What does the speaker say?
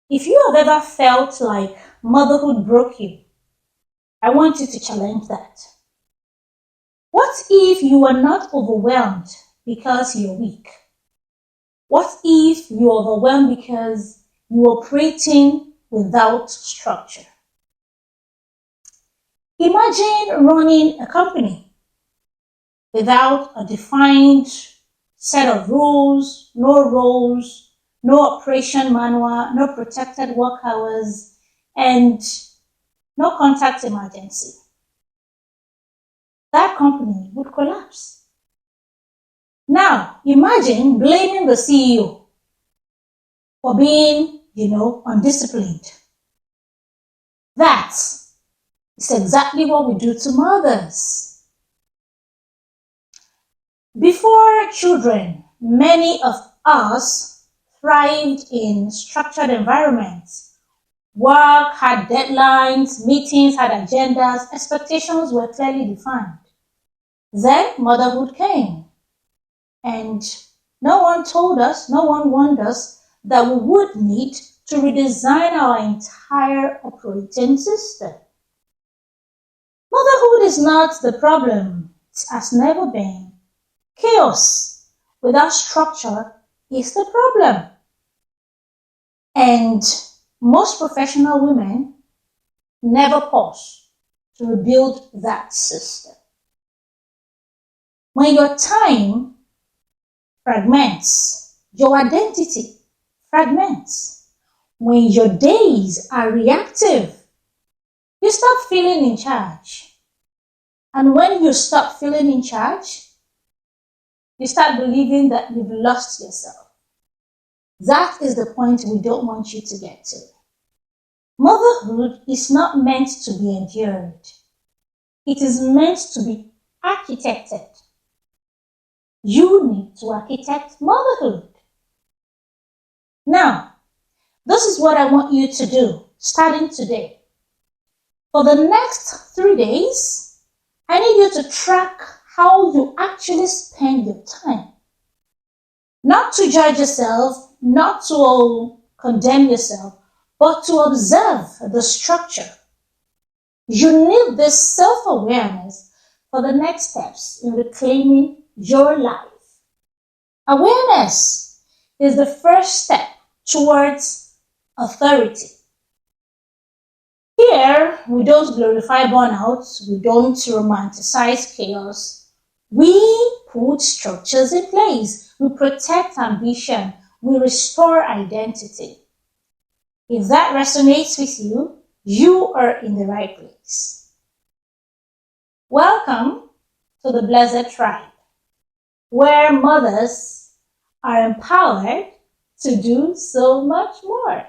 If you have ever felt like motherhood broke you, I want you to challenge that. What if you are not overwhelmed because you're weak? What if you're overwhelmed because you're operating without structure? Imagine running a company without a defined set of rules, no operation manual, no protected work hours, and no contact emergency. That company would collapse. Now, imagine blaming the CEO for being, undisciplined. That is exactly what we do to mothers. Before children, many of us thrived in structured environments. Work had deadlines, meetings had agendas, expectations were clearly defined. Then motherhood came, and no one told us, no one warned us that we would need to redesign our entire operating system. Motherhood is not the problem. It has never been. Chaos without structure is the problem. And most professional women never pause to rebuild that system. When your time fragments, your identity fragments. When your days are reactive, you stop feeling in charge. And when you stop feeling in charge, you start believing that you've lost yourself. That is the point we don't want you to get to. Motherhood is not meant to be endured. It is meant to be architected. You need to architect motherhood. Now, this is what I want you to do starting today. For the next 3 days, I need you to track how you actually spend your time. Not to judge yourself, not to condemn yourself, but to observe the structure. You need this self-awareness for the next steps in reclaiming your life. Awareness is the first step towards authority. Here, we don't glorify burnout, we don't romanticize chaos. We put structures in place, we protect ambition, we restore identity. If that resonates with you, you are in the right place. Welcome to the Blessed Tribe, where mothers are empowered to do so much more.